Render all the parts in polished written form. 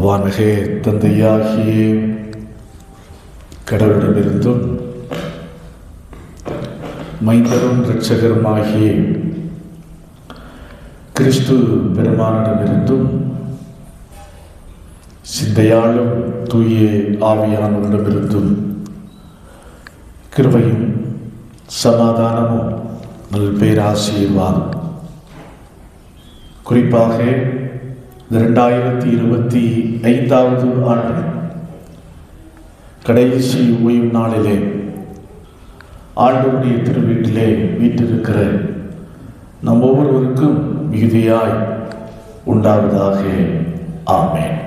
வானகே தந்தையாகிய கடவுளிடமிருந்தும் மைந்தரும் இரட்சகருமாகிய கிறிஸ்து பெருமானிடமிருந்தும் சிந்தையாளும் தூய ஆவியானவரிடமிருந்தும் கிருபையும் சமாதானமும் நல்பேராசீர்வாதம் குறிப்பாக 2025 ஆண்டு கடைசி ஓய்வு நாளிலே ஆண்டவருடைய திருவீட்டிலே வீட்டிருக்கிற நம் ஒவ்வொருவருக்கும் மிகுதியாய் உண்டாவதாக. ஆமென்.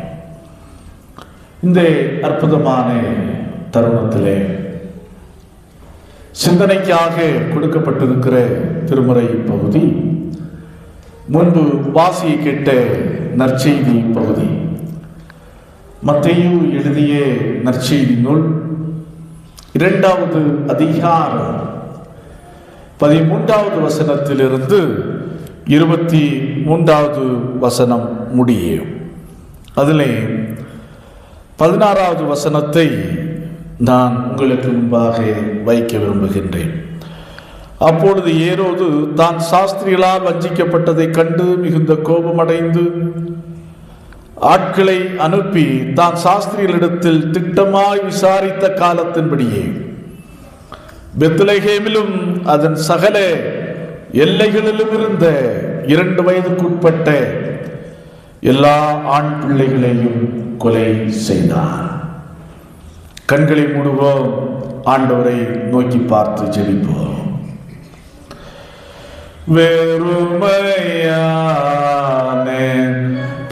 இந்த அற்புதமான தருணத்திலே சிந்தனைக்காக கொடுக்கப்பட்டிருக்கிற திருமறை பகுதி முன்பு வாசியை கேட்ட நற்செய்தி பகுதி மத்தேயு எழுதிய நற்செய்தி நூல் 2வது அதிகாரம் 13வது வசனத்திலிருந்து 23வது வசனம் முடியும். அதிலே 16வது வசனத்தை நான் உங்களுக்கு முன்பாக வைக்க விரும்புகின்றேன். அப்பொழுது ஏரோது தான் சாஸ்திரிகளால் வஞ்சிக்கப்பட்டதை கண்டு மிகுந்த கோபமடைந்து ஆட்களை அனுப்பி தான் சாஸ்திரிகளிடத்தில் திட்டமாய் விசாரித்த காலத்தின்படியே பெத்லகேமிலும் அதன் சகல எல்லைகளிலும் இருந்த 2 வயதுக்குட்பட்ட எல்லா ஆண் பிள்ளைகளையும் கொலை செய்தான். கண்களை மூடுவோம், ஆண்டவரை நோக்கி பார்த்து ஜெபிப்போம். வெறுமையான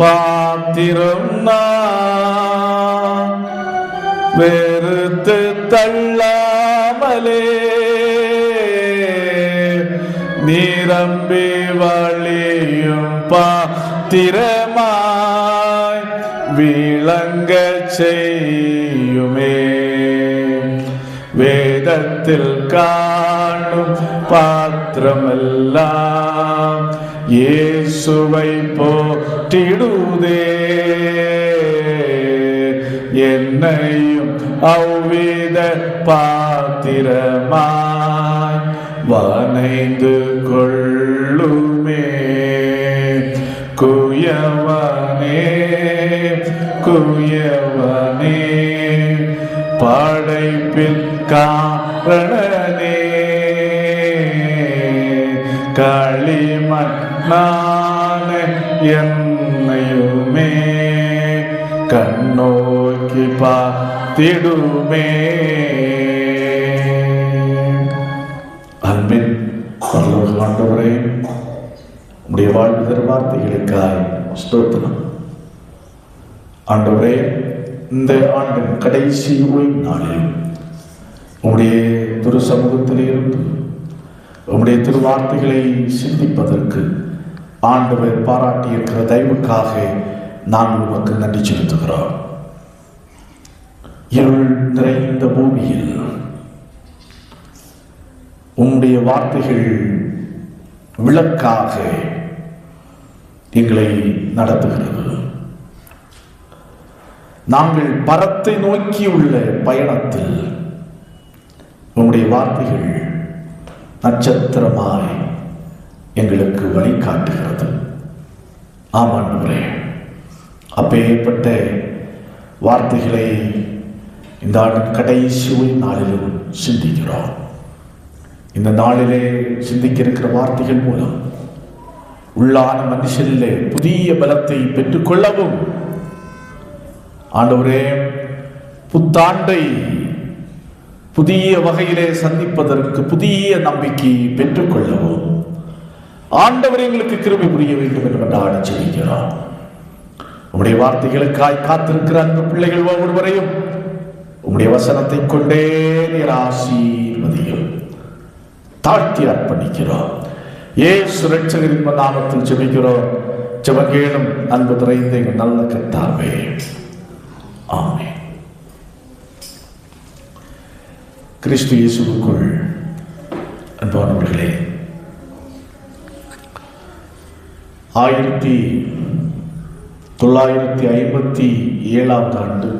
பாத்திரம் நான் வெறுத்து தள்ளாமலே நிரம்பி வழியும் பாத்திரமாய் விளங்க செய்யுமே. வேதத்தில் காணும் பாத்திரமெல்லாம் இயேசுவை போற்றிடுதே. என்னையும் அவ்வித பாத்திரமாய் வனைந்து கொள்ளுமே. குயவனே குயவனே படைப்பில் காரணனே களிமண்ணான என்னையுமே கண்ணோக்கி பார்த்திடுமே. அன்பின் ஆண்டவரே, உம்முடைய வாழ்வு வார்த்தைகளுக்காய் ஸ்தோத்திரம். ஆண்டவரே, இந்த ஆண்டின் கடைசி ஓய்வு நாளில் உம்முடைய திரு சமூகத்திலே இருந்து உம்முடைய திருவார்த்தைகளை சிந்திப்பதற்கு ஆண்டவர் பாராட்டியிருக்கிற தயவுக்காக நான் உமக்கு நன்றி செலுத்துகிறோம். இருள் நிறைந்த பூமியில் உம்முடைய வார்த்தைகள் விளக்காக எங்களை நடத்துகிறது. நாங்கள் பரத்தை நோக்கியுள்ள பயணத்தில் உம்முடைய வார்த்தைகள் நட்சத்திரமாய் எங்களுக்கு வழிகாட்டுகிறது. ஆமாண்டவரே, அப்பேற்பட்ட வார்த்தைகளை இந்த ஆண்டின் கடைசி நாளிலும் சிந்திக்கிறோம். இந்த நாளிலே சிந்திக்க இருக்கிற வார்த்தைகள் மூலம் உள்ளான மனுஷனிலே புதிய பலத்தை பெற்றுக்கொள்ளவும், ஆண்டவரே, புத்தாண்டை புதிய வகையிலே சந்திப்பதற்கு புதிய நம்பிக்கையை பெற்றுக்கொள்ளவும் ஆண்டவர் எங்களுக்கு கிருபை புரிய வேண்டும் என்று ஆடி ஜெபிக்கிறோம். உம்முடைய வார்த்தைகளுக்காய் காத்திருக்கிற அந்த பிள்ளைகள் ஒவ்வொருவரையும் உம்முடைய வசனத்தை கொண்டே நீர் ஆசீர்வதியும். தாழ்த்தி அர்ப்பணிக்கிறோம். இயேசு இரட்சகரின் நாமத்தில் ஜெபிக்கிறோம். ஜெபங்கேளும் அன்பு நிறைந்த எங்கள் நல்ல கர்த்தாவே, ஆமென். கிறிஸ்து இயேசுவுக்குள் அன்பானவர்களே, 1957 ஆண்டு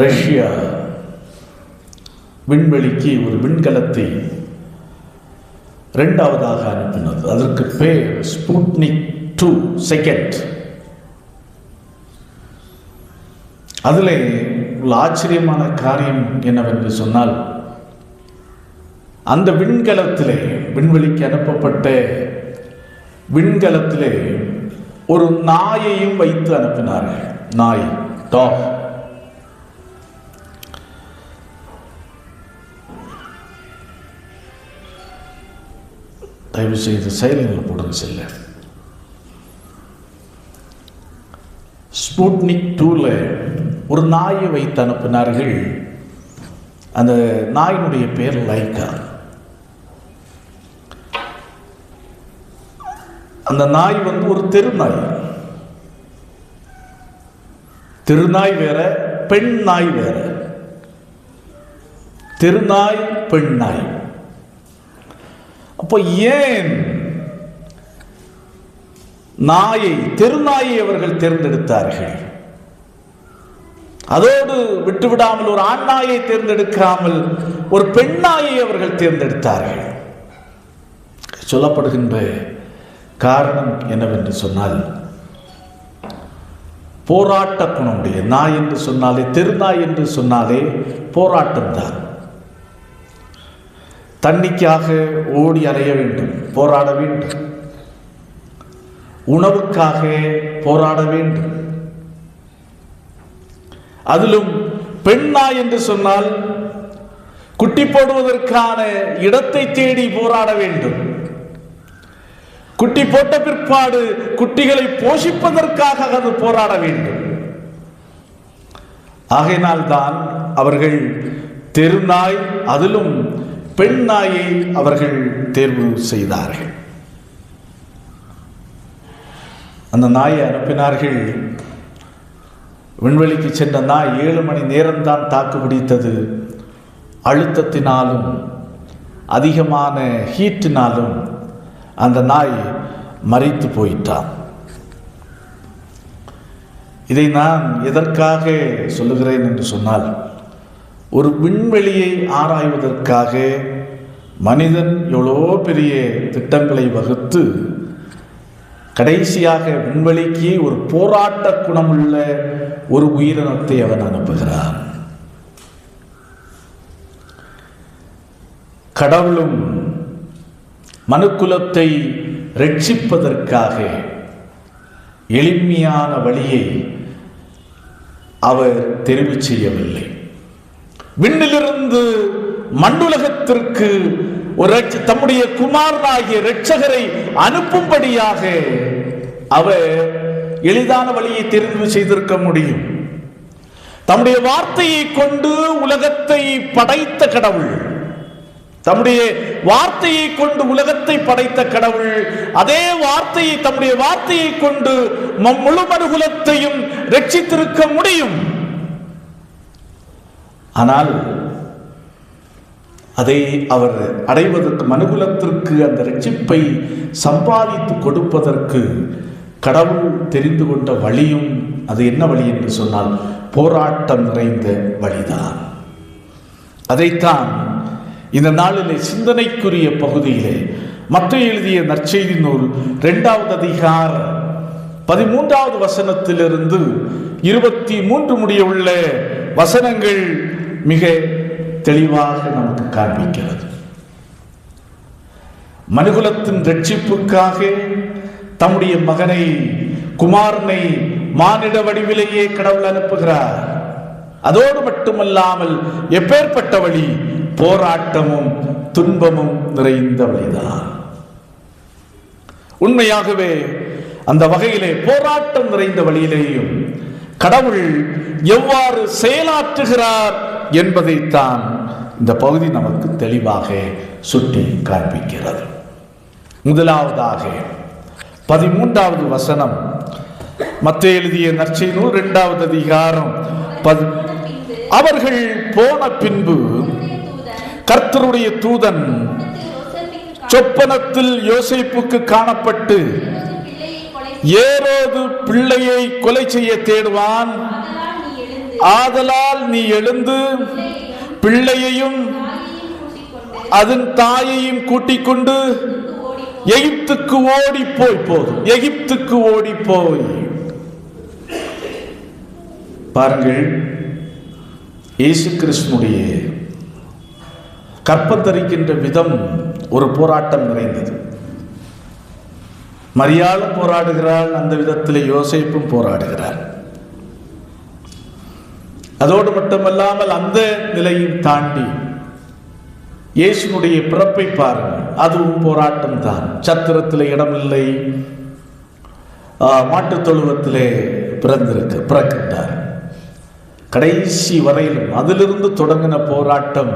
ரஷ்யா விண்வெளிக்கு ஒரு விண்கலத்தை இரண்டாவதாக அனுப்பினது. அதற்கு பேர் ஸ்புட்னிக் 2 செகண்ட். அதில் உள்ள ஆச்சரியமான காரியம் என்னவென்று சொன்னால், அந்த விண்கலத்திலே, விண்வெளிக்கு அனுப்பப்பட்ட விண்கலத்திலே ஒரு நாயையும் வைத்து அனுப்பினார்கள். நாய், டாக். தயவு செய்து செயலில் போடுங்க செல்ல. ஸ்புட்னிக் 2ல ஒரு நாயை வைத்து அனுப்பினார்கள். அந்த நாயினுடைய பேர் லைக்கா. அந்த நாய் ஒரு தெருநாய். தெருநாய் வேற, பெண் நாய் வேற. தெருநாய், பெண் நாய். அப்போ ஏன் நாயை, தெருநாயை அவர்கள் தேர்ந்தெடுத்தார்கள்? அதோடு விட்டுவிடாமல் ஒரு ஆண் நாயை தேர்ந்தெடுக்காமல் ஒரு பெண் நாயை அவர்கள் தேர்ந்தெடுத்தார்கள். சொல்லப்படுகின்ற காரணம் என்னவென்று சொன்னால், போராட்ட குணமுடைய நாய் என்று சொன்னாலே, தெருநாய் என்று சொன்னாலே போராட்டம்தான். தண்ணிக்காக ஓடி அலைய வேண்டும், போராட வேண்டும். உணவுக்காக போராட வேண்டும். அதிலும் பெண் நாய் என்று சொன்னால் குட்டி போடுவதற்கான இடத்தை தேடி போராட வேண்டும். குட்டி போட்ட பிற்பாடு குட்டிகளை போஷிப்பதற்காக அது போராட வேண்டும். ஆகையினால்தான் அவர்கள் தெருநாய், அதிலும் பெண் நாயை அவர்கள் தேர்வு செய்தார்கள். அந்த நாயை அனுப்பினார்கள். விண்வெளிக்கு சென்ற நாய் 7 மணி நேரம்தான் தாக்கு பிடித்தது. அழுத்தத்தினாலும் அதிகமான ஹீட்டினாலும் அந்த நாய் மரித்து போயிட்டான். இதை நான் எதற்காக சொல்லுகிறேன் என்று சொன்னால், ஒரு விண்வெளியை ஆராய்வதற்காக மனிதன் எவ்வளோ பெரிய திட்டங்களை வகுத்து கடைசியாக விண்வெளிக்கு ஒரு போராட்ட குணமுள்ள ஒரு உயிரினத்தை அவன் அனுப்புகிறான். கடவுளும் மனுக்குலத்தை ரட்சிப்பதற்காக எளிமையான வழியை அவர் தெரிவு செய்யவில்லை. விண்ணிலிருந்து மண்ணுலகத்திற்கு ஒரு தம்முடைய குமாரனாகிய இரட்சகரை அனுப்பும்படியாக அவர் எளிதான வழியை தெரிவு செய்திருக்க முடியும். தம்முடைய வார்த்தையை கொண்டு உலகத்தை படைத்த கடவுள், தம்முடைய வார்த்தையை கொண்டு உலகத்தை படைத்த கடவுள் அதே வார்த்தையை, தம்முடைய வார்த்தையை கொண்டு முழு மனுகுலத்தையும் ரட்சித்திருக்க முடியும். ஆனால் அதை அவர் அடைவதற்கு, மனுகுலத்திற்கு அந்த ரட்சிப்பை சம்பாதித்து கொடுப்பதற்கு கடவுள் தெரிந்து கொண்ட வழியும், அது என்ன வழி என்று சொன்னால் போராட்டம் நிறைந்த வழிதான். அதைத்தான் இந்த நாளிலே சிந்தனைக்குரிய பகுதியிலே மத்தேயு எழுதிய நற்செய்தி நூல் 2வது அதிகாரம் 13வது வசனத்திலிருந்து 23 முடிய உள்ள வசனங்கள் மிக தெளிவாக நமக்கு காண்பிக்கிறது. மனுகுலத்தின் ரட்சிப்புக்காக தம்முடைய மகனை, குமாரனை மானிட வடிவிலேயே கடவுள் அனுப்புகிறார். அதோடு மட்டுமல்லாமல் எப்பேற்பட்ட வழி, போராட்டமும் துன்பமும் நிறைந்த வழிதான். உண்மையாகவே அந்த வகையிலே போராட்டம் நிறைந்த வழியிலேயும் கடவுள் எவ்வாறு செயலாற்றுகிறார் என்பதைத்தான் இந்த பகுதி நமக்கு தெளிவாக சுட்டி காண்பிக்கிறது. முதலாவதாக 13வது வசனம், மத்தேயு எழுதிய நற்செய்தி நூல் 2வது அதிகாரம். அவர்கள் போன பின்பு கர்த்தருடைய தூதன் சொப்பனத்தில் யோசேப்புக்கு காணப்பட்டு, ஏரோது பிள்ளையை கொலை செய்ய தேடுவான், ஆதலால் நீ எழுந்து பிள்ளையையும் அதன் தாயையும் கூட்டிக் கொண்டு எகிப்துக்கு ஓடி போய். போதும், எகிப்துக்கு ஓடி போய். பாருங்கள், இயேசு கிறிஸ்துனுடைய கற்பந்தரிக்கின்ற விதம் ஒரு போராட்டம் நிறைந்தது. மரியாளும் போராடுகிறாள், அந்த விதத்தில் யோசேப்பும் போராடுகிறார். அதோடு மட்டுமல்லாமல் அந்த நிலையும் தாண்டி இயேசுனுடைய பிறப்பை பாருங்கள், அதுவும் போராட்டம் தான். சத்திரத்தில் இடமில்லை, மாட்டுத் தொழுவத்திலே பிறக்கின்றார். கடைசி வரையிலும் அதிலிருந்து தொடங்கின போராட்டம்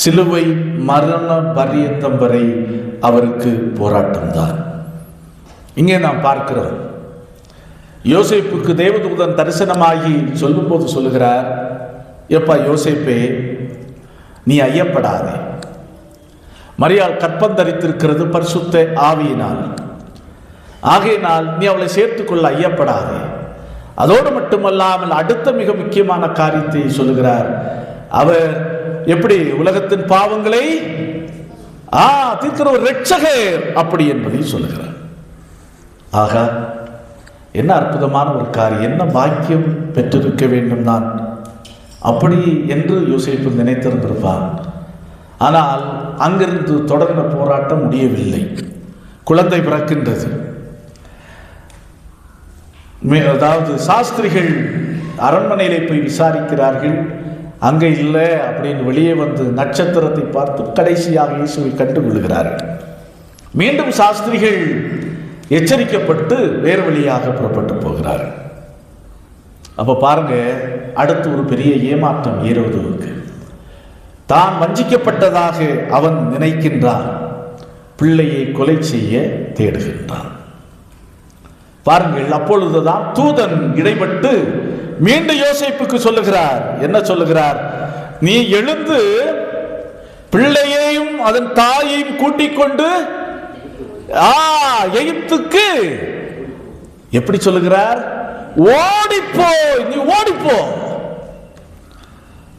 சிலுவை மரண பரியந்தம் வரை அவருக்கு போராட்டம் தான். இங்கே நாம் பார்க்கிறோம், யோசேப்புக்கு தேவதூதன் தரிசனமாகி சொல்லும்போது சொல்லுகிறார், எப்பா யோசேப்பே, நீ ஐயப்படாதே, மரியாள் கற்பந்தரித்திருக்கிறது பரிசுத்த ஆவியினால், ஆகையினால் நீ அவளை சேர்த்துக்கொள்ள ஐயப்படாதே. அதோடு மட்டுமல்லாமல் அடுத்த மிக முக்கியமான காரியத்தை சொல்லுகிறார். அவர் எப்படி உலகத்தின் பாவங்களை தீர்க்கிற ஒரு இரட்சகர் அப்படி என்பதை சொல்லுகிறார். ஆகா, என்ன அற்புதமான ஒரு காரியம், என்ன பாக்கியம் பெற்றிருக்க வேண்டும் நான் அப்படி என்று யோசேப்பு நினைத்திருந்திருப்பான். ஆனால் அங்கிருந்து தொடர்ந்த போராட்டம் முடியவில்லை. குழந்தை பிறக்கின்றது. அதாவது சாஸ்திரிகள் அரண்மனையிலே போய் விசாரிக்கிறார்கள், அங்கே இல்லை அப்படின்னு வெளியே வந்து நட்சத்திரத்தை பார்த்து கடைசியாக இயேசுவை கண்டு கொள்கிறார்கள். மீண்டும் சாஸ்திரிகள் எச்சரிக்கப்பட்டு வேறு வழியாக புறப்பட்டு போகிறார்கள். அப்ப பாருங்க, அடுத்து ஒரு பெரிய ஏமாற்றம் ஏறுவதற்கு. தான் வஞ்சிக்கப்பட்டதாக அவன் நினைக்கின்றான், பிள்ளையை கொலை செய்ய தேடுகின்றான். பாருங்கள், அப்பொழுதுதான் தூதன் இடைப்பட்டு மீண்டும் யோசேப்புக்கு சொல்லுகிறார். என்ன சொல்லுகிறார்? நீ எழுந்து பிள்ளையையும் அதன் தாயையும் கூட்டிக் கொண்டு எகிப்துக்கு, எப்படி சொல்லுகிறார்? ஓடிப்போ, நீ ஓடிப்போ.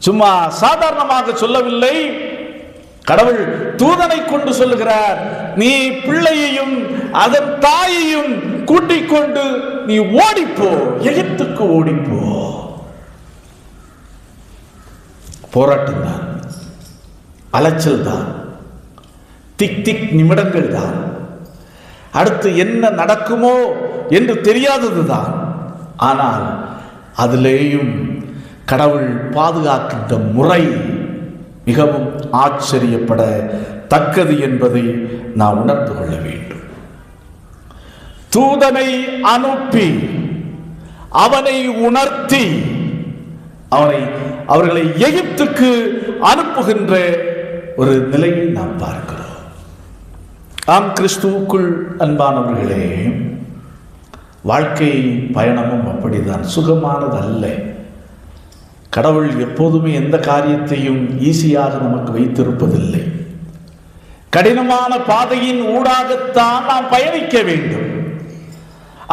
சும்மா சாதாரணமாக சொல்லவில்லை, கடவுள் தூதனை கொண்டு சொல்லுகிறார், நீ பிள்ளையையும் அதன் தாயையும் கூட்டிக் கொண்டு நீ ஓடிப்போ, எகிப்துக்கு ஓடிப்போ. போராட்டம் தான், அலைச்சல் தான், திக் திக் நிமிடங்கள் தான், அடுத்து என்ன நடக்குமோ என்று தெரியாததுதான். ஆனால் அதிலேயும் கடவுள் பாதுகாக்கின்ற முறை மிகவும் ஆச்சரியப்பட தக்கது என்பதை நாம் உணர்ந்து கொள்ள வேண்டும். தூதனை அனுப்பி அவனை உணர்த்தி அவர்களை எகிப்துக்கு அனுப்புகின்ற ஒரு நிலையை நாம் பார்க்கிறோம். ஆம், கிறிஸ்துவுக்குள் அன்பானவர்களே, வாழ்க்கை பயணமும் அப்படிதான், சுகமானது அல்ல. கடவுள் எப்போதுமே எந்த காரியத்தையும் ஈஸியாக நமக்கு வைத்திருப்பதில்லை. கடினமான பாதையின் ஊடாகத்தான் நாம் பயணிக்க வேண்டும்.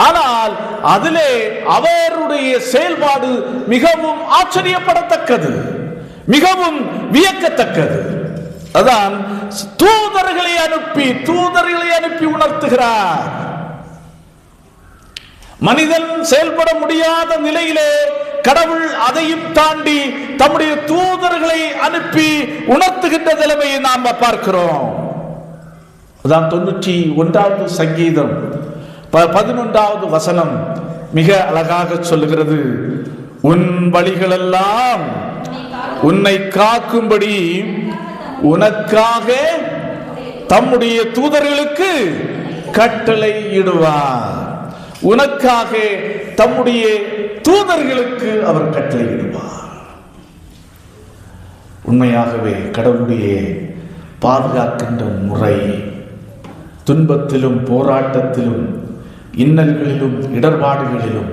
ஆனால் அதிலே அவருடைய செயல்பாடு மிகவும் ஆச்சரியப்படத்தக்கது, மிகவும் வியக்கத்தக்கது. அதான் தூதர்களை அனுப்பி உணர்த்துகிறார். மனிதன் செயல்பட முடியாத நிலையிலே கடவுள் அதையும் தாண்டி தம்முடைய தூதர்களை அனுப்பி உணர்த்துகின்ற நிலைமையை நாம் பார்க்கிறோம். அதான் 91வது சங்கீதம் 11வது வசனம் மிக அழகாக சொல்லுகிறது. உன் வழிகளெல்லாம் உன்னை காக்கும்படி உனக்காக தம்முடைய தூதர்களுக்கு கட்டளை இடுவார். உனக்காக தம்முடைய தூதர்களுக்கு அவர் கட்டளையிடுவார். உண்மையாகவே கடவுளுடைய பாதுகாக்கின்ற முறை துன்பத்திலும் போராட்டத்திலும் இன்னல்களிலும் இடர்பாடுகளிலும்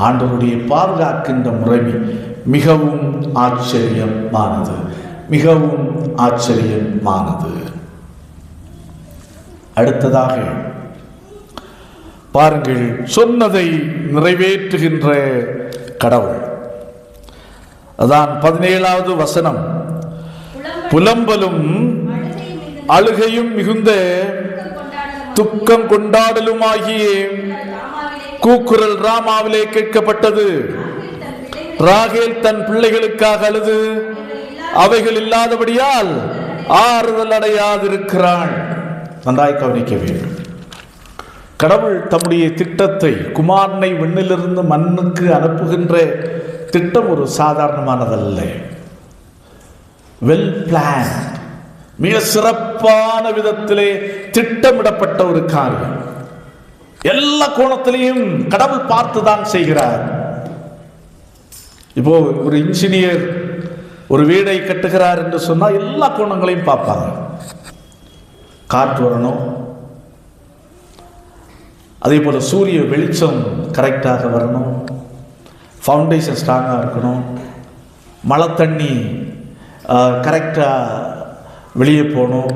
ஆண்டவருடைய பாதுகாக்கின்ற முறை மிகவும் ஆச்சரியமானது, மிகவும் ஆச்சரியமானது. அடுத்ததாக பாருங்கள், சொன்னதை நிறைவேற்றுகின்ற கடவுள். அதான் 17வது வசனம். புலம்பலும் அழுகையும் மிகுந்த துக்கம் கொண்டாடலுமாகிய கூக்குரல் ராமாவிலே கேட்கப்பட்டது. ராகேல் தன் பிள்ளைகளுக்காக அழுது அவைகள் இல்லாதபடியால் ஆறுதல் அடையாதிருக்கிறாள். நன்றாய் கவனிக்க வேண்டும். கடவுள் தம்முடைய திட்டத்தை, குமாரனை விண்ணிலிருந்து மண்ணுக்கு அனுப்புகின்ற திட்டம் ஒரு சாதாரணமானதல்ல. வெல் பிளான், மிக சிறப்பான விதத்திலே திட்டமிடப்பட்ட ஒரு காரியம். எல்லா கோணத்திலையும் கடவுள் பார்த்துதான் செய்கிறார். இப்போ ஒரு இன்ஜினியர் ஒரு வீடை கட்டுகிறார் என்று சொன்னால் எல்லா கோணங்களையும் பார்ப்பாங்க. காற்று வரணும், அதே போல சூரிய வெளிச்சம் கரெக்டாக வரணும், ஃபவுண்டேஷன் ஸ்ட்ராங்காக இருக்கணும், மழை தண்ணி கரெக்டாக வெளியே போகணும்,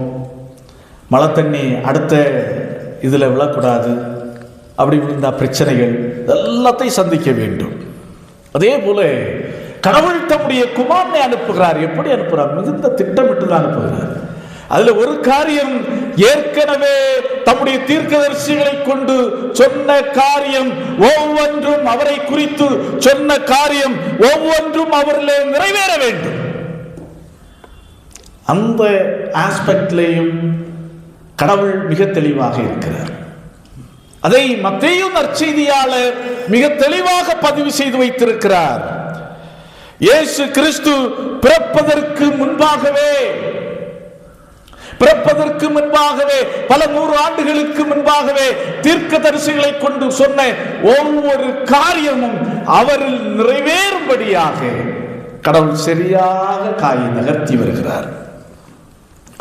மழை தண்ணி அடுத்த இதில் விழக்கூடாது, அப்படி விழுந்தால் பிரச்சனைகள் எல்லாத்தையும் சந்திக்க வேண்டும். அதே போல கடவுள் தம்முடைய குமாரனை அனுப்புகிறார். எப்படி அனுப்புகிறார்? மிகுந்த திட்டமிட்டு தான் அனுப்புகிறார். அதுல ஒரு காரியம், ஏற்கனவே தம்முடைய தீர்க்கதரிசிகளை கொண்டு சொன்ன காரியம் ஒவ்வொன்றும், அவரை குறித்து சொன்ன காரியம் ஒவ்வொன்றும் அவரிலே நிறைவேற வேண்டும். அந்த ஆஸ்பெக்ட்லேயும் கடவுள் மிக தெளிவாக இருக்கிறார். அதை மத்தேயு நற்செய்தியாளர் மிக தெளிவாக பதிவு செய்து வைத்திருக்கிறார். இயேசு கிறிஸ்து பிறப்பதற்கு முன்பாகவே பல 100 ஆண்டுகளுக்கு முன்பாகவே தீர்க்கதரிசிகளை கொண்டு சொன்ன ஒவ்வொரு காரியமும் அவரில் நிறைவேறும்படியாக கடவுள் சரியாக காயை நகர்த்தி வருகிறார்.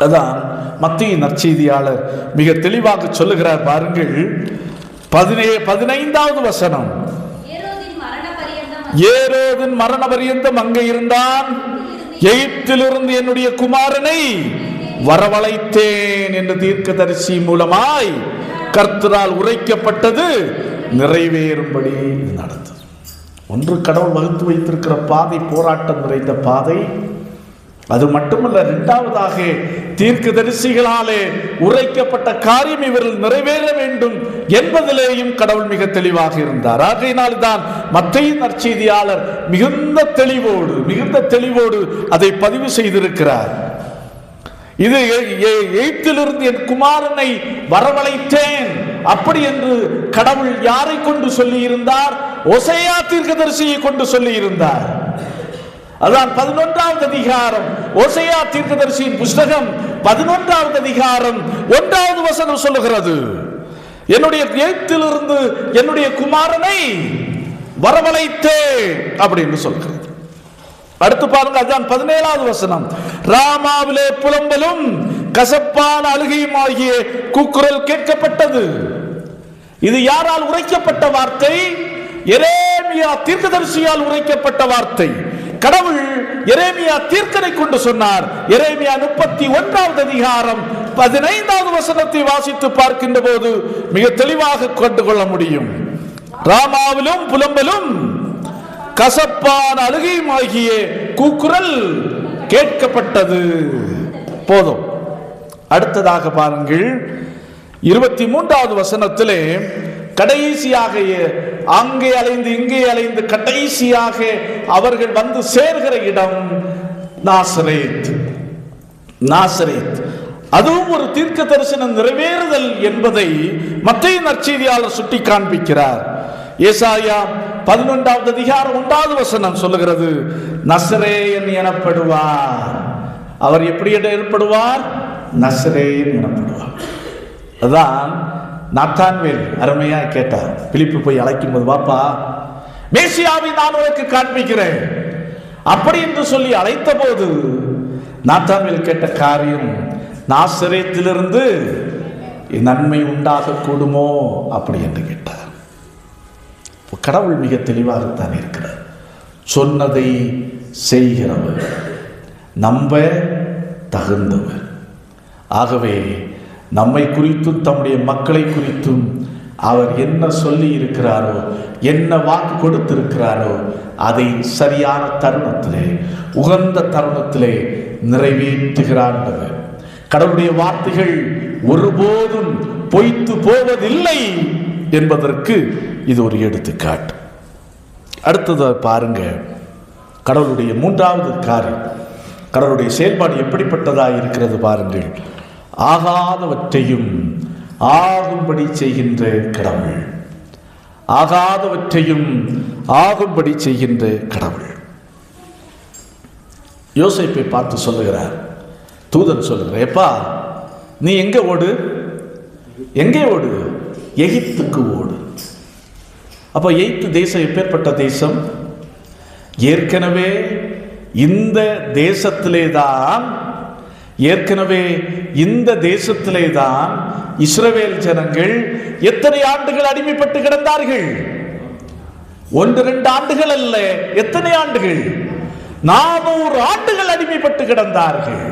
அதான் மத்தேயு நற்செய்தியாளர் மிக தெளிவாக சொல்லுகிறார். பாருங்கள், 15வது வசனம். ஏரோதின் மரண பரியந்தம் அங்கே இருந்தான், எகிப்திலிருந்து என்னுடைய குமாரனை வரவழைத்தேன் என்று தீர்க்கதரிசி மூலமாய் கர்த்தரால் உரைக்கப்பட்டது நிறைவேறும்படி நடந்தது. ஒன்று, கடவுள் வகுத்து வைத்திருக்கிற பாதை போராட்டம் நிறைந்த பாதை. அது மட்டுமல்ல, இரண்டாவதாக தீர்க்கதரிசிகளாலே உரைக்கப்பட்ட காரியம் இவர்கள் நிறைவேற வேண்டும் என்பதிலேயும் கடவுள் மிக தெளிவாக இருந்தார். ஆகையினால் தான் மத்தேயு நற்செய்தியாளர் மிகுந்த தெளிவோடு அதை பதிவு செய்திருக்கிறார். இது எகிப்திலிருந்து என் குமாரனை வரவழைத்தேன் அப்படி என்று கடவுள் யாரை கொண்டு சொல்லி இருந்தார்? ஓசையா தீர்க்கதரிசியை கொண்டு சொல்லி இருந்தார். அதான் 11வது அதிகாரம், ஓசையா தீர்க்கதரிசியின் புஸ்தகம் 11வது அதிகாரம் 1வது வசனம் சொல்லுகிறது, என்னுடைய எகிப்திலிருந்து என்னுடைய குமாரனை வரவழைத்தேன் அப்படின்னு சொல்கிறது. அடுத்து பாருங்க, அதான் 17வது வசனம். ராமாவிலே புலம்பலும் கசப்பான அழுகையும் ஆகிய கூக்குரல் கேட்கப்பட்டது. இது யாரால் உரைக்கப்பட்ட வார்த்தை? எரேமியா தீர்க்கதரிசியால் உரைக்கப்பட்ட வார்த்தை. கடவுள் எரேமியா தீர்க்கனை கொண்டு சொன்னார். எரேமியா 31வது அதிகாரம் 15வது வசனத்தை வாசித்து பார்க்கின்ற போது மிக தெளிவாக கண்டுகொள்ள முடியும். ராமாவிலும் புலம்பலும் கசப்பான அழுகையும் ஆகிய கூக்குரல் கேட்கப்பட்டது. போதும். அடுத்ததாக பாருங்கள், 23வது வசனத்திலே கடைசியாக அங்கே அலைந்து இங்கே அலைந்து கடைசியாக அவர்கள் வந்து சேர்கிற இடம் நாசரேத். அதுவும் ஒரு தீர்க்க தரிசனம் நிறைவேறுதல் என்பதை மத்தேயு நற்செய்தியாளர் சுட்டி காண்பிக்கிறார். ஏசாயா 11வது அதிகாரம் 1வது வசனம் சொல்லுகிறது, நசரேயன் எனப்படுவார். அவர் எப்படி ஏற்படுவார்? நசரேயன் எனப்படுவார். அதான் நாத்தான்வேல் அருமையா கேட்டார். பிலிப்பு போய் அழைக்கும் போது, வாப்பா, மேசியாவை நான் உனக்கு காண்பிக்கிறேன் அப்படி என்று சொல்லி அழைத்த போது நாத்தான்வேல் கேட்ட காரியம், நாசரேத்திலிருந்து நன்மை உண்டாக கூடுமோ அப்படி என்று கேட்டார். கடவுள் மிக தெளிவாகத்தான் இருக்கிறார். சொன்னதை செய்கிறவர், நம்ப தகுந்தவர். ஆகவே நம்மை குறித்தும் தம்முடைய மக்களை குறித்தும் அவர் என்ன சொல்லி இருக்கிறாரோ, என்ன வாக்கு கொடுத்திருக்கிறாரோ, அதை சரியான தருணத்திலே, உகந்த தருணத்திலே நிறைவேற்றுகிறார். கடவுளுடைய வார்த்தைகள் ஒருபோதும் பொய்த்து போவதில்லை என்பதற்கு இது ஒரு எடுத்துக்காட்டு. அடுத்தது பாருங்க, கடவுளுடைய மூன்றாவது காரியம், கடவுளுடைய செயல்பாடு எப்படிப்பட்டதாக இருக்கிறது பாருங்கள். ஆகாதவற்றையும் ஆகும்படி செய்கின்ற கடவுள். ஆகாதவற்றையும் ஆகும்படி செய்கின்ற கடவுள். யோசேப்பை பார்த்து சொல்லுகிறார், தூதன் சொல்லுகிறார், எப்பா நீ எங்கே ஓடு? எங்கே ஓடு? எகிப்துக்கு ஓடு. அப்போ எகிப்து தேசம் எப்பேற்பட்ட தேசம்? ஏற்கனவே இந்த தேசத்திலே தான் இஸ்ரவேல் ஜனங்கள் எத்தனை ஆண்டுகள் அடிமைப்பட்டு கிடந்தார்கள்? 1-2 ஆண்டுகள் அல்ல, எத்தனை ஆண்டுகள்? 400 ஆண்டுகள் அடிமைப்பட்டு கிடந்தார்கள்.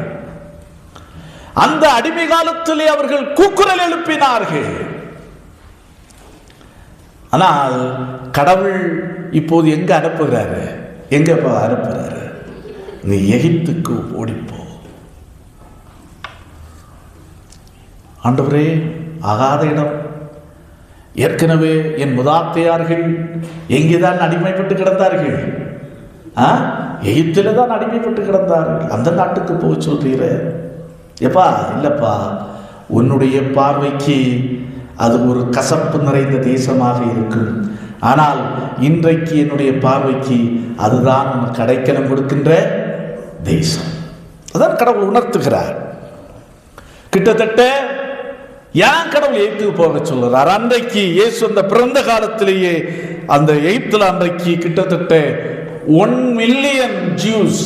அந்த அடிமை காலத்திலே அவர்கள் கூக்குரல் எழுப்பினார்கள். ஆனால் கடவுள் இப்போது எங்க அனுப்புகிறாரு? எங்க அனுப்புகிறாரு? நீ எகிப்துக்கு ஓடிப்போ. ஆண்டவரே, ஆகாத இடம். ஏற்கனவே என் முதாத்தையார்கள் எங்கேதான் அடிமைப்பட்டு கிடந்தார்கள்? எகிப்தில தான் அடிமைப்பட்டு கிடந்தார்கள். அந்த நாட்டுக்கு போக சொல்றீர? எப்பா, இல்லப்பா, உன்னுடைய பார்வைக்கு அது ஒரு கசப்பு நிறைந்த தேசமாக இருக்கும். ஆனால் இன்றைக்கு என்னுடைய பார்வைக்கு அதுதான் உனக்கு அடைக்கலம் கொடுக்கின்ற தேசம். அதான் கடவுள் உணர்த்துகிறார். கிட்டத்தட்ட ஏன் கடவுள் எகிப்துக்கு போக சொல்றார்? அன்றைக்கு இயேசு அந்த பிறந்த காலத்திலேயே அந்த எகிப்துல அன்றைக்கு கிட்டத்தட்ட 1 மில்லியன் ஜூஸ்,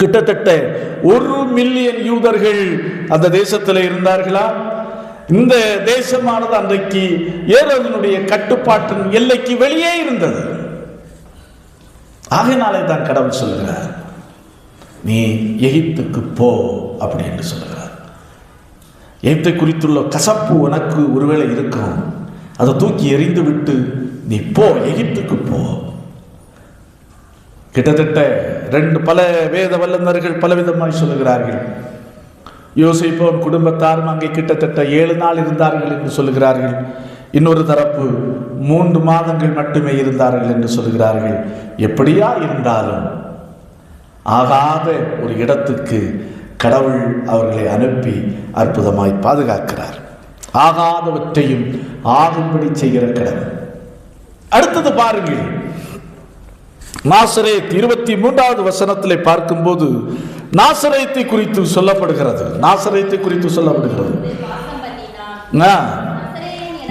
கிட்டத்தட்ட 1 மில்லியன் யூதர்கள் அந்த தேசத்தில் இருந்தார்களா? இந்த தேசமானது அன்றைக்கு ஏரோதினுடைய கட்டுப்பாட்டின் எல்லைக்கு வெளியே இருந்தது. ஆகையினாலே தான் கடவுள் சொல்கிறார், நீ எகிப்துக்கு போ அப்படி என்று சொல்கிறார். எகிப்தை குறித்துள்ள கசப்பு உனக்கு ஒருவேளை இருக்கும், அதை தூக்கி எறிந்து விட்டு நீ போ, எகிப்துக்கு போ. கிட்டத்தட்ட பல வேத வல்லுநர்கள் பலவிதமாய் சொல்லுகிறார்கள். யோசேப்பும் குடும்பத்தாரும் அங்கே கிட்டத்தட்ட 7 நாள் இருந்தார்கள் என்று சொல்லுகிறார்கள். இன்னொரு தரப்பு 3 மாதங்கள் மட்டுமே இருந்தார்கள் என்று சொல்லுகிறார்கள். எப்படியா இருந்தாலும் ஆகாத ஒரு இடத்துக்கு கடவுள் அவர்களை அனுப்பி அற்புதமாய் பாதுகாக்கிறார். ஆகாதவற்றையும் ஆகும்படி செய்கிற கடவுள். அடுத்தது பாருங்கள், நாசரேத் 23வது வசனத்திலே பார்க்கும்போது நாசரேத்தை குறித்து சொல்லப்படுகிறது. நாசரேத்தை குறித்து சொல்லப்படுகிறது.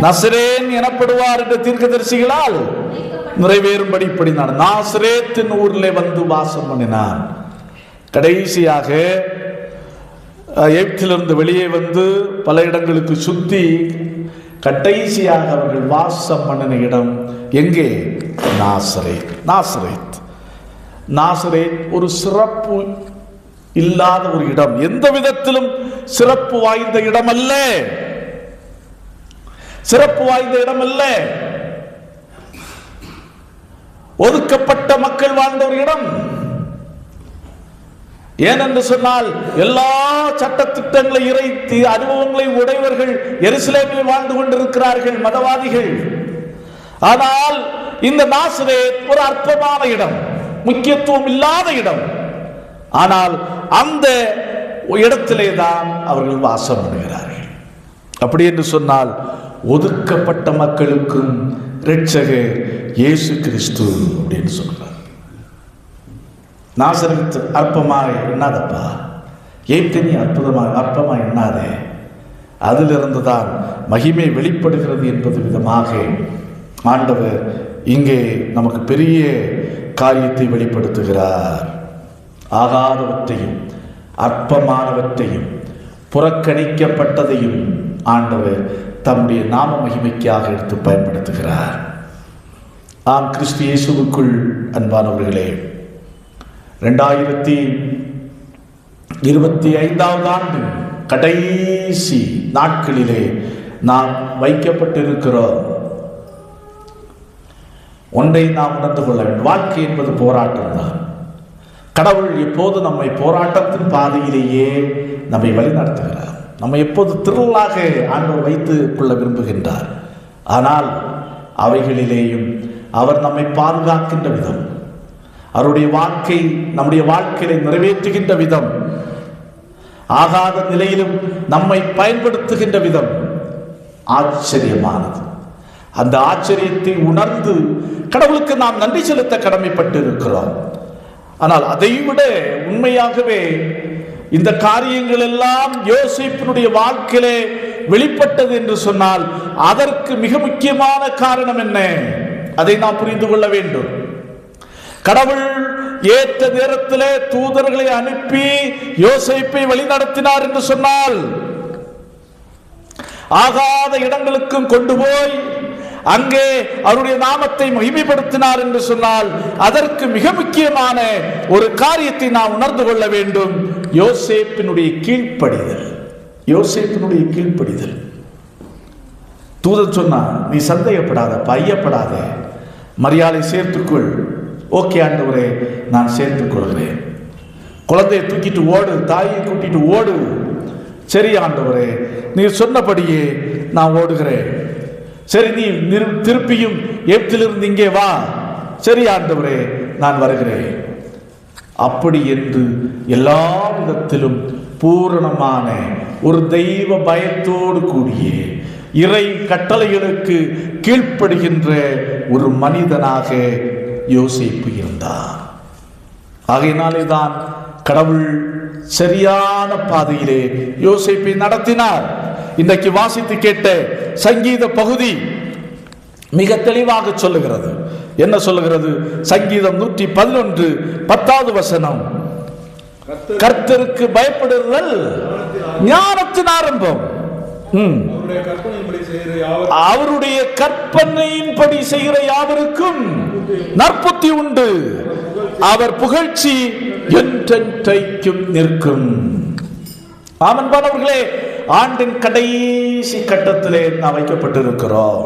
நசரேன் எனப்படுவார் என்ற தீர்க்கதரிசிகளால் நிறைவேறும்படி இப்படி நான் நாசரேத்தின் ஊரிலே வந்து வாசம் பண்ணினான். கடைசியாக எகிப்திலிருந்து வெளியே வந்து பல இடங்களுக்கு சுத்தி கடைசியாக அவர்கள் வாசம் பண்ணின இடம் எங்கே? நாசரேத். நாசரேத் நாசரேத் ஒரு சிறப்பு இல்லாத ஒரு இடம், எந்த விதத்திலும் சிறப்பு வாய்ந்த இடம் அல்ல. சிறப்பு வாய்ந்த இடம் அல்ல. ஒதுக்கப்பட்ட மக்கள் வாழ்ந்த ஒரு இடம். ஏனென்று சொன்னால் எல்லா சட்டத்திட்டங்களை இறைத்து அனுபவங்களை உடையவர்கள் எருசலேமில் வாழ்ந்து கொண்டிருக்கிறார்கள் மதவாதிகள். ஆனால் இந்த நாசரேத் ஒரு அற்பமான இடம், முக்கியத்துவம் இல்லாத இடம். ஆனால் அந்த இடத்திலே தான் அவர்கள் வாசம் பண்ணுகிறார்கள். அப்படி என்று சொன்னால் ஒதுக்கப்பட்ட மக்களுக்கும் இரட்சகர் இயேசு கிறிஸ்து அப்படின்னு சொல்றார். நாசரேத் அற்பமாக எண்ணாதப்பா, எகிப்தை நீ அற்பமா எண்ணாதே. அதிலிருந்து தான் மகிமை வெளிப்படுகிறது என்பது விதமாக ஆண்டவர் இங்கே நமக்கு பெரிய காரியத்தை வெளிப்படுத்துகிறார். ஆகாதவற்றையும் அற்பமானவற்றையும் புறக்கணிக்கப்பட்டதையும் ஆண்டவர் தம்முடைய நாம மகிமைக்காக எடுத்து பயன்படுத்துகிறார். ஆம், கிறிஸ்து இயேசுவுக்குள் அன்பானவர்களே, 2025 ஆண்டு கடைசி நாட்களிலே நாம் வைக்கப்பட்டிருக்கிறோம். ஒன்றை நாம் உணர்ந்து கொள்ள வேண்டும். வாழ்க்கை என்பது போராட்டம் தான். கடவுள் எப்போது நம்மை போராட்டத்தின் பாதையிலேயே நம்மை வழிநடத்துகிறார். நம்ம எப்போது திரளாக ஆண்டவர் வைத்துக் கொள்ள விரும்புகின்றார். ஆனால் அவைகளிலேயும் அவர் நம்மை பாதுகாக்கின்ற விதம், அவருடைய வாழ்க்கை நம்முடைய வாழ்க்கையை நிறைவேற்றுகின்ற விதம், ஆகாத நிலையிலும் நம்மை பயன்படுத்துகின்ற விதம் ஆச்சரியமானது. அந்த ஆச்சரியத்தை உணர்ந்து கடவுளுக்கு நாம் நன்றி செலுத்த கடமைப்பட்டு இருக்கிறோம். ஆனால் அதைவிட உண்மையாகவே இந்த காரியங்கள் எல்லாம் யோசேப்பினுடைய வாழ்க்கையிலே வெளிப்பட்டது என்று சொன்னால் அதற்கு மிக முக்கியமான காரணம் என்ன? அதை நாம் புரிந்து கொள்ள வேண்டும். கடவுள் ஏற்ற நேரத்திலே தூதர்களை அனுப்பி யோசேப்பை வழிநடத்தினார் என்று சொன்னால், ஆகாத இடங்களுக்கும் கொண்டு போய் அங்கே அவருடைய நாமத்தை மகிமைப்படுத்தினார் என்று சொன்னால் அதற்கு மிக முக்கியமான ஒரு காரியத்தை நாம் உணர்ந்து கொள்ள வேண்டும். யோசேப்பினுடைய கீழ்ப்படிதல். யோசேப்பினுடைய கீழ்ப்படிதல். தூதன் சொன்னா, நீ சந்தேகப்படாத, ஐயப்படாத, மரியாதை சேர்த்துக்கொள். ஓகே ஆண்டவரே, நான் சேர்த்துக் கொள்கிறேன். குழந்தையை தூக்கிட்டு ஓடு, தாயை கூட்டிட்டு ஓடு. சரி ஆண்டவரே, நீர் சொன்னபடியே நான் ஓடுகிறேன். சரி, நீ திருப்பியும் எகிப்திலிருந்து இங்கே வா. சரி ஆண்டவரே, நான் வருகிறேன். அப்படி என்று எல்லா விதத்திலும் பூரணமான ஒரு தெய்வ பயத்தோடு கூடிய இறை கட்டளைகளுக்கு கீழ்ப்படுகின்ற ஒரு மனிதனாக யோசேப்பு இருந்தார். ஆகையினாலே தான் கடவுள் சரியான பாதையிலே யோசேப்பை நடத்தினார். இன்றைக்கு வாசித்து கேட்ட சங்கீத பகுதி மிக தெளிவாக சொல்லுகிறது. என்ன சொல்லுகிறது? சங்கீதம் 111 10வது வசனம், கர்த்தருக்கு பயப்படுதல் ஞானத்தின் ஆரம்பம், அவருடைய கற்பனையின்படி செய்கிற யாவருக்கும் நற்புத்தி உண்டு, அவர் புகழ்ச்சி என்றென்றைக்கும் நிற்கும். ஆமன்பானவர்களே, ஆண்டின் கடைசி கட்டத்திலே நாம் வைக்கப்பட்டிருக்கிறோம்.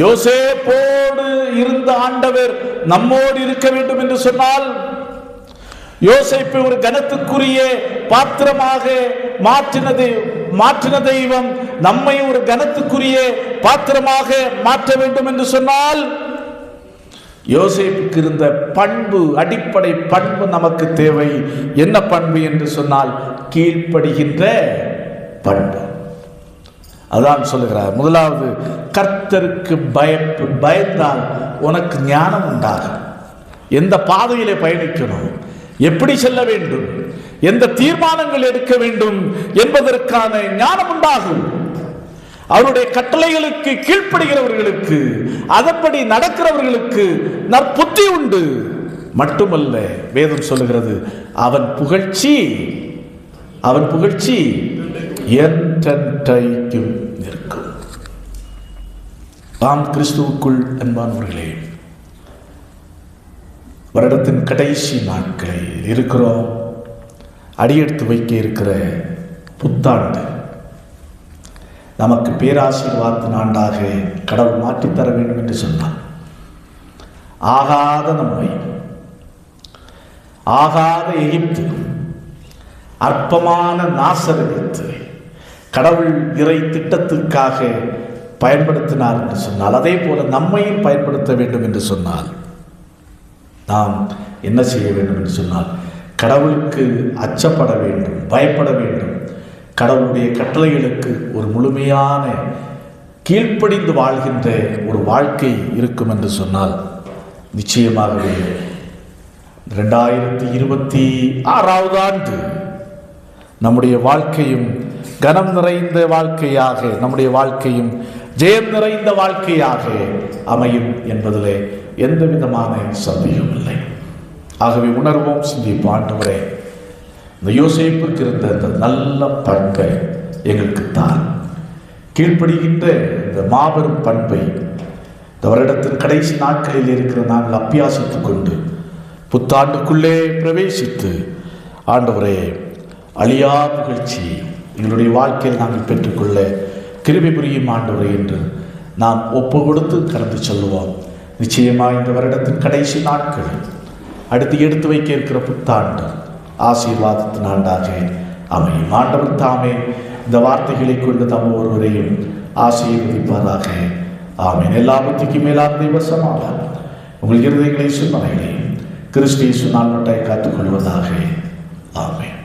யோசேப்போடு இருந்த ஆண்டவர் நம்மோடு இருக்க வேண்டும் என்று சொன்னால், யோசேப்பை ஒரு கனத்துக்குரிய பாத்திரமாக மாற்றின தெய்வம் நம்மை ஒரு கனத்துக்குரிய பாத்திரமாக மாற்ற வேண்டும் என்று சொன்னால், யோசேப்புக்கு இருந்த பண்பு, அடிப்படை பண்பு நமக்கு தேவை. என்ன பண்பு என்று சொன்னால், கீழ்ப்படுகின்ற பண்பு. அதான் சொல்லுகிறார். முதலாவது, கர்த்தருக்கு பயந்தால் உனக்கு ஞானம் உண்டாகும். எந்த பாதையிலே பயணிக்கணும், எப்படி செல்ல வேண்டும், எந்த தீர்மானங்கள் எடுக்க வேண்டும் என்பதற்கான ஞானம் உண்டாகும். அவருடைய கட்டளைகளுக்கு கீழ்ப்படுகிறவர்களுக்கு, அதன்படி நடக்கிறவர்களுக்கு நற்புத்தி உண்டு. மட்டுமல்ல, வேதம் சொல்லுகிறது, அவன் புகழ்ச்சி என்றென்றைக்கும் நிற்கும். நாம் கிறிஸ்துவுக்குள் அன்பானவர்களே, வருடத்தின் கடைசி நாட்களில் இருக்கிறோம். அடியெடுத்து வைக்க இருக்கிற புத்தாண்டு நமக்கு பேராசீர்வாதத்தின் ஆண்டாக கடவுள் மாற்றித்தர வேண்டும் என்று சொன்னார். ஆகாத நம்மை, ஆகாத எகிப்து, அற்பமான நாசரேத்து கடவுள் இறை திட்டத்துக்காக பயன்படுத்தினார் என்று சொன்னால், அதே போல நம்மையும் பயன்படுத்த வேண்டும் என்று சொன்னால், நாம் என்ன செய்ய வேண்டும் என்று சொன்னால், கடவுளுக்கு அச்சப்பட வேண்டும், பயப்பட வேண்டும். கடவுளுடைய கட்டளைகளுக்கு ஒரு முழுமையான கீழ்ப்படிந்து வாழ்கின்ற ஒரு வாழ்க்கை இருக்கும் என்று சொன்னால், நிச்சயமாகவே 2026 ஆண்டு நம்முடைய வாழ்க்கையும் கனம் நிறைந்த வாழ்க்கையாக நம்முடைய வாழ்க்கையும் ஜெயம் நிறைந்த வாழ்க்கையாக அமையும் என்பதிலே எந்த விதமான சந்தேகம் இல்லை. ஆகவே உணர்வோம், சிந்திப்போம். ஆண்டவரே, இந்த யோசேப்புக்கு இருந்த அந்த நல்ல பண்பை எங்களுக்கு தான், கீழ்ப்படுகின்ற இந்த மாபெரும் பண்பை இந்த வருடத்தின் கடைசி நாட்களில் இருக்கிற நாங்கள் அபியாசித்துக் கொண்டு புத்தாண்டுக்குள்ளே பிரவேசித்து ஆண்டவரே அழியா புகழ்ச்சி எங்களுடைய வாழ்க்கையில் நாங்கள் பெற்றுக்கொள்ள கிருபை புரியும் ஆண்டவரே என்று நாம் ஒப்பு கொடுத்து கடந்து சொல்லுவோம். நிச்சயமாக இந்த வருடத்தின் கடைசி நாட்கள் அடுத்து எடுத்து வைக்க இருக்கிற புத்தாண்டு ஆசீர்வாதத்தின் ஆண்டாக அமையும். ஆண்டவர் தாமே இந்த வார்த்தைகளை கொண்டு தம் ஒருவரையும் ஆசீர்வதிப்பாராக. ஆமீன். எல்லா புத்திக்கும் மேலான தெய்வ சமாதானம் உங்கள் இருதயங்களை சிந்தனைகளையும் கிறிஸ்து இயேசு நாமத்தை காத்துக்கொள்வதாக. ஆமென்.